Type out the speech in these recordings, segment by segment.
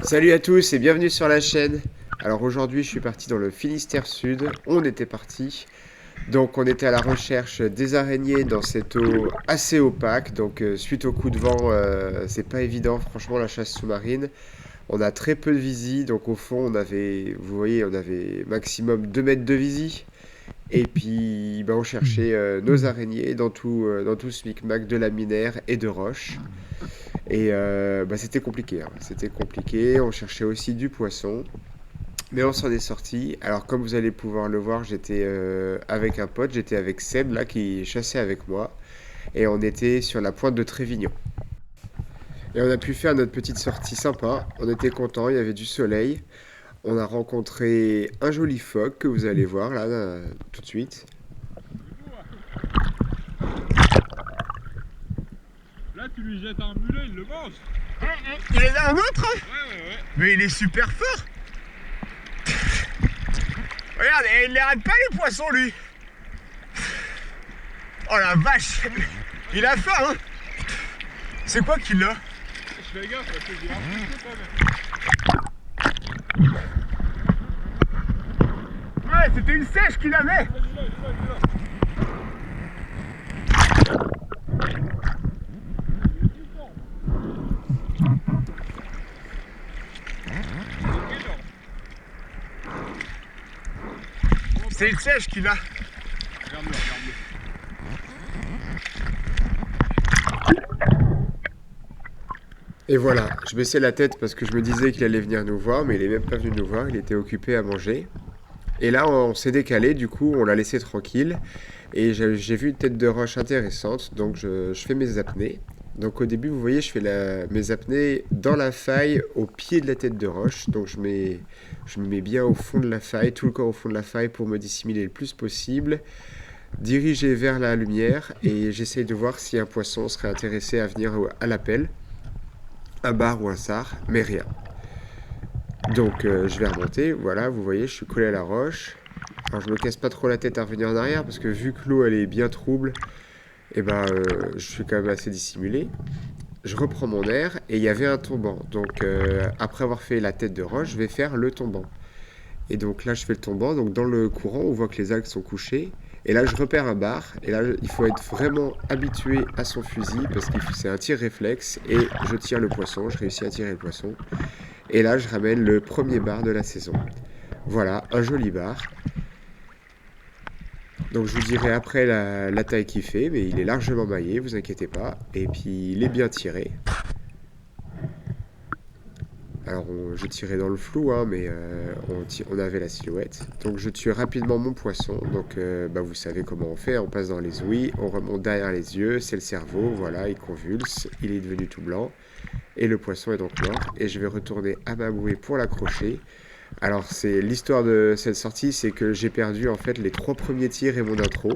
Salut à tous et bienvenue sur la chaîne. Alors aujourd'hui je suis parti dans le Finistère Sud, on était parti. Donc on était à la recherche des araignées dans cette eau assez opaque. Donc suite au coup de vent, c'est pas évident franchement la chasse sous-marine. On a très peu de visie, donc au fond on avait, vous voyez, on avait maximum 2 mètres de visie. Et puis on cherchait nos araignées dans tout ce micmac de laminaires et de roches. Et c'était compliqué, hein. C'était compliqué, on cherchait aussi du poisson. Mais on s'en est sorti. Alors comme vous allez pouvoir le voir, j'étais avec un pote, j'étais avec Seb là qui chassait avec moi. Et on était sur la pointe de Trévignon. Et on a pu faire notre petite sortie sympa. On était content, il y avait du soleil. On a rencontré un joli phoque que vous allez voir là, tout de suite. Là, tu lui jettes un mulet, il le mange. Il y en a un autre? Ouais. Mais il est super fort. Regarde, il les rate pas les poissons lui. Oh la vache. Il a faim hein. C'est quoi qu'il a? Je fais gaffe parce que j'ai un petit peu pas. Ouais, c'était une sèche qu'il avait. C'est une sèche qu'il a. Regarde-le. Et voilà, je baissais la tête parce que je me disais qu'il allait venir nous voir, mais il est même pas venu nous voir, il était occupé à manger. Et là, on s'est décalé, du coup, on l'a laissé tranquille. Et j'ai vu une tête de roche intéressante, donc je fais mes apnées. Donc au début, vous voyez, je fais mes apnées dans la faille, au pied de la tête de roche. Donc je me mets bien au fond de la faille, tout le corps au fond de la faille pour me dissimuler le plus possible. Dirigé vers la lumière et j'essaye de voir si un poisson serait intéressé à venir à l'appel. Un bar ou un sard, mais rien. Donc je vais remonter, voilà, vous voyez, je suis collé à la roche. Alors je me casse pas trop la tête à revenir en arrière parce que vu que l'eau elle est bien trouble, je suis quand même assez dissimulé. Je reprends mon air et il y avait un tombant. Donc après avoir fait la tête de roche, je vais faire le tombant. Et donc là je fais le tombant, donc dans le courant on voit que les algues sont couchées. Et là je repère un bar, et là il faut être vraiment habitué à son fusil parce que c'est un tir réflexe et je tire le poisson, je réussis à tirer le poisson. Et là je ramène le premier bar de la saison. Voilà, un joli bar. Donc je vous dirai après la taille qu'il fait, mais il est largement maillé, vous inquiétez pas. Et puis il est bien tiré. Alors je tirais dans le flou, hein, mais on avait la silhouette. Donc je tue rapidement mon poisson. Donc vous savez comment on fait, on passe dans les ouïes, on remonte derrière les yeux, c'est le cerveau, voilà, il convulse, il est devenu tout blanc. Et le poisson est donc mort. Et je vais retourner à ma bouée pour l'accrocher. Alors c'est l'histoire de cette sortie, c'est que j'ai perdu en fait les 3 premiers tirs et mon intro.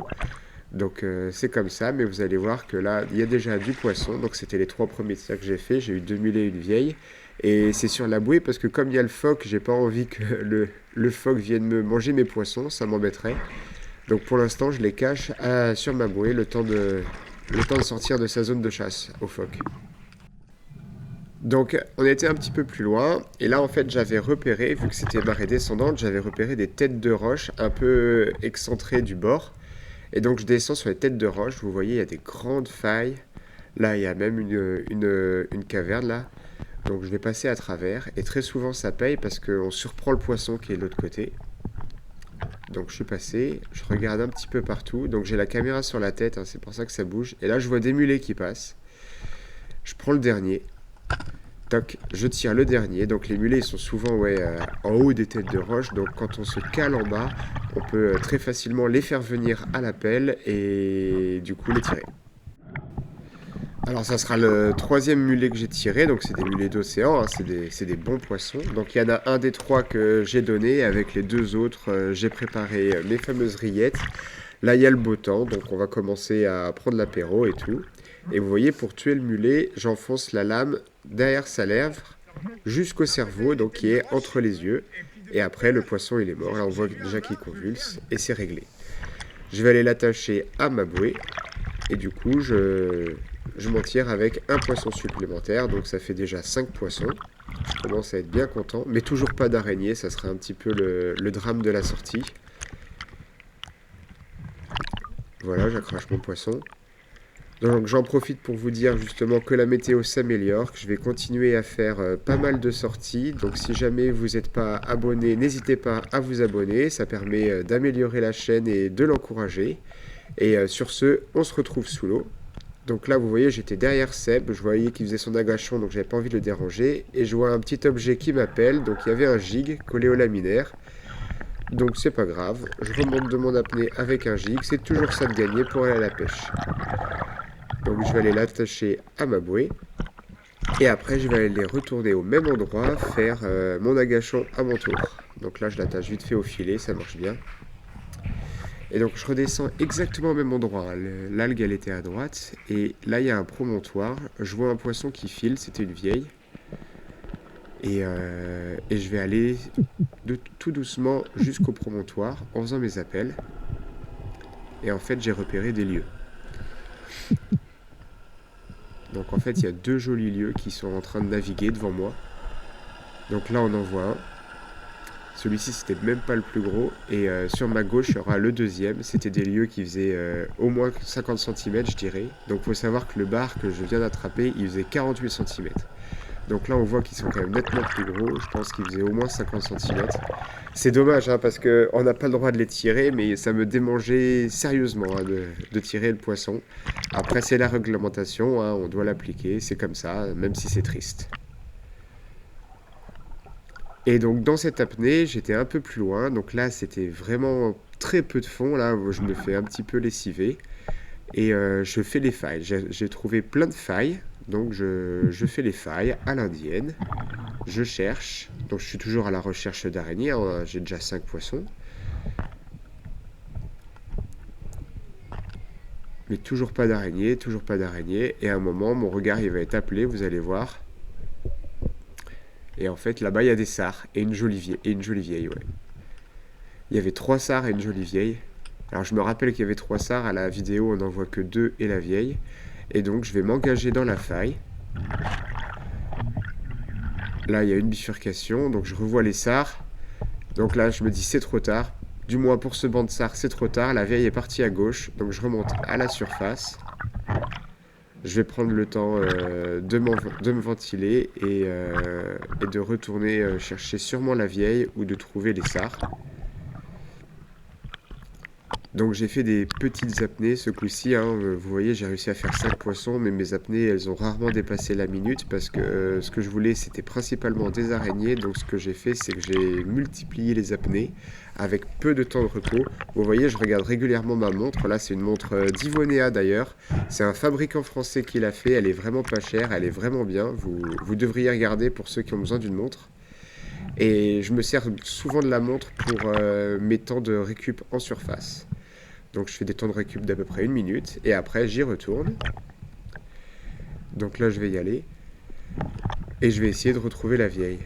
Donc c'est comme ça, mais vous allez voir que là, il y a déjà du poisson. Donc c'était les 3 premiers tirs que j'ai fait. J'ai eu 2 mulets et une vieille. Et c'est sur la bouée parce que comme il y a le phoque, j'ai pas envie que le phoque vienne me manger mes poissons, ça m'embêterait. Donc pour l'instant, je les cache sur ma bouée le temps de sortir de sa zone de chasse au phoque. Donc on était un petit peu plus loin et là en fait j'avais repéré, vu que c'était marée descendante, j'avais repéré des têtes de roche un peu excentrées du bord. Et donc je descends sur les têtes de roche, vous voyez il y a des grandes failles. Là il y a même une caverne là. Donc je vais passer à travers et très souvent ça paye parce qu'on surprend le poisson qui est de l'autre côté. Donc je suis passé, je regarde un petit peu partout, donc j'ai la caméra sur la tête, hein, c'est pour ça que ça bouge. Et là je vois des mulets qui passent. Je prends le dernier. Toc, je tire le dernier. Donc les mulets ils sont souvent en haut des têtes de roche. Donc quand on se cale en bas, on peut très facilement les faire venir à l'appel et du coup les tirer. Alors ça sera le 3e mulet que j'ai tiré. Donc c'est des mulets d'océan, hein, c'est des bons poissons. Donc il y en a un des 3 que j'ai donné. Avec les 2 autres, j'ai préparé mes fameuses rillettes. Là il y a le beau temps, donc on va commencer à prendre l'apéro et tout. Et vous voyez, pour tuer le mulet, j'enfonce la lame derrière sa lèvre jusqu'au cerveau, donc qui est entre les yeux. Et après, le poisson, il est mort. Là, on voit déjà qu'il convulse et c'est réglé. Je vais aller l'attacher à ma bouée. Et du coup, je m'en tire avec un poisson supplémentaire, donc ça fait déjà 5 poissons. Je commence à être bien content, mais toujours pas d'araignée, ça serait un petit peu le drame de la sortie. Voilà, j'accroche mon poisson. Donc j'en profite pour vous dire justement que la météo s'améliore, que je vais continuer à faire pas mal de sorties. Donc si jamais vous n'êtes pas abonné, n'hésitez pas à vous abonner, ça permet d'améliorer la chaîne et de l'encourager. Et sur ce, on se retrouve sous l'eau. Donc là vous voyez j'étais derrière Seb, je voyais qu'il faisait son agachon donc j'avais pas envie de le déranger. Et je vois un petit objet qui m'appelle, donc il y avait un gig collé au laminaire. Donc c'est pas grave, je remonte de mon apnée avec un gig, c'est toujours ça de gagner pour aller à la pêche. Donc je vais aller l'attacher à ma bouée. Et après je vais aller retourner au même endroit, faire mon agachon à mon tour. Donc là je l'attache vite fait au filet, ça marche bien. Et donc je redescends exactement au même endroit. L'algue elle était à droite. Et là il y a un promontoire. Je vois un poisson qui file, c'était une vieille. Et je vais aller tout doucement jusqu'au promontoire en faisant mes appels. Et en fait j'ai repéré des lieux. Donc en fait il y a 2 jolis lieux qui sont en train de naviguer devant moi. Donc là on en voit un. Celui-ci c'était même pas le plus gros. Et sur ma gauche il y aura le deuxième. C'était des lieux qui faisaient au moins 50 cm je dirais. Donc il faut savoir que le bar que je viens d'attraper il faisait 48 cm. Donc là on voit qu'ils sont quand même nettement plus gros. Je pense qu'ils faisaient au moins 50 cm. C'est dommage hein, parce qu'on n'a pas le droit de les tirer. Mais ça me démangeait sérieusement hein, de tirer le poisson. Après c'est la réglementation, hein, on doit l'appliquer. C'est comme ça, même si c'est triste. Et donc dans cette apnée, j'étais un peu plus loin. Donc là, c'était vraiment très peu de fond. Là, je me fais un petit peu lessiver. Et je fais les failles. J'ai trouvé plein de failles. Donc je fais les failles à l'indienne. Je cherche. Donc je suis toujours à la recherche d'araignées. Hein. J'ai déjà 5 poissons. Mais toujours pas d'araignée, toujours pas d'araignée. Et à un moment, mon regard il va être appelé, vous allez voir. Et en fait, là-bas, il y a des sards et une jolie vieille, ouais. Il y avait 3 sards et une jolie vieille. Alors, je me rappelle qu'il y avait 3 sards. À la vidéo, on n'en voit que 2 et la vieille. Et donc, je vais m'engager dans la faille. Là, il y a une bifurcation. Donc, je revois les sards. Donc là, je me dis, c'est trop tard. Du moins, pour ce banc de sards, c'est trop tard. La vieille est partie à gauche. Donc, je remonte à la surface. Je vais prendre le temps de me ventiler et de retourner chercher sûrement la vieille ou de trouver les sards. Donc j'ai fait des petites apnées ce coup-ci. Hein. Vous voyez, j'ai réussi à faire 5 poissons, mais mes apnées, elles ont rarement dépassé la minute parce que ce que je voulais, c'était principalement des araignées. Donc ce que j'ai fait, c'est que j'ai multiplié les apnées avec peu de temps de repos. Vous voyez, je regarde régulièrement ma montre. Là, c'est une montre d'Ivonéa d'ailleurs. C'est un fabricant français qui l'a fait. Elle est vraiment pas chère, elle est vraiment bien. Vous devriez regarder pour ceux qui ont besoin d'une montre. Et je me sers souvent de la montre pour mes temps de récup en surface. Donc je fais des temps de récup d'à peu près 1 minute. Et après j'y retourne. Donc là je vais y aller. Et je vais essayer de retrouver la vieille.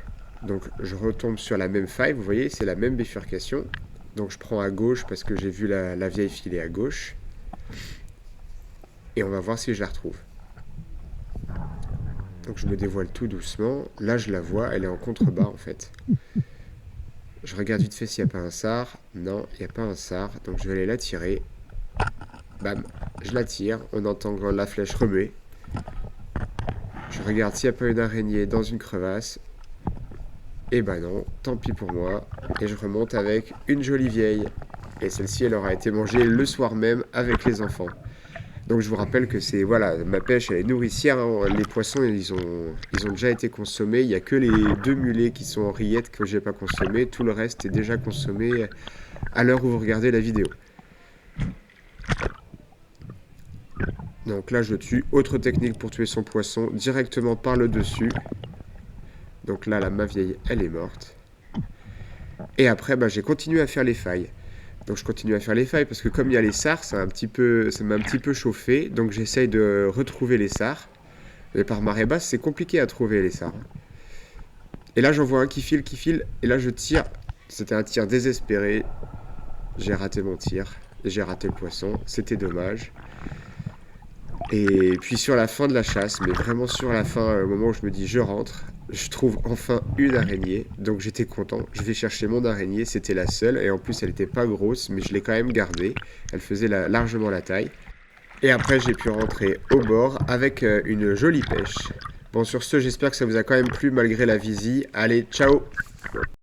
Donc je retombe sur la même faille. Vous voyez, c'est la même bifurcation. Donc je prends à gauche parce que j'ai vu la vieille filer à gauche. Et on va voir si je la retrouve. Donc je me dévoile tout doucement. Là je la vois, elle est en contrebas en fait. Je regarde vite fait s'il n'y a pas un sard. Non, il n'y a pas un sard. Donc je vais aller la tirer. Bam, je la tire. On entend la flèche remuer. Je regarde s'il n'y a pas une araignée dans une crevasse. Et ben non, tant pis pour moi. Et je remonte avec une jolie vieille. Et celle-ci, elle aura été mangée le soir même avec les enfants. Donc je vous rappelle que c'est, voilà, ma pêche elle est nourricière, hein. Les poissons ils ont déjà été consommés, il n'y a que les 2 mulets qui sont en rillettes que j'ai pas consommés, tout le reste est déjà consommé à l'heure où vous regardez la vidéo. Donc là je tue, autre technique pour tuer son poisson, directement par le dessus. Donc là ma vieille elle est morte. Et après j'ai continué à faire les failles. Donc je continue à faire les failles parce que comme il y a les sards, ça m'a un petit peu chauffé. Donc j'essaye de retrouver les sards. Mais par marée basse, c'est compliqué à trouver les sards. Et là j'en vois un qui file. Et là je tire. C'était un tir désespéré. J'ai raté mon tir. Et j'ai raté le poisson. C'était dommage. Et puis sur la fin de la chasse, mais vraiment sur la fin, au moment où je me dis je rentre, je trouve enfin une araignée, donc j'étais content. Je vais chercher mon araignée, c'était la seule, et en plus elle était pas grosse, mais je l'ai quand même gardée. Elle faisait largement la taille. Et après j'ai pu rentrer au bord avec une jolie pêche. Bon sur ce, j'espère que ça vous a quand même plu malgré la visie. Allez, ciao!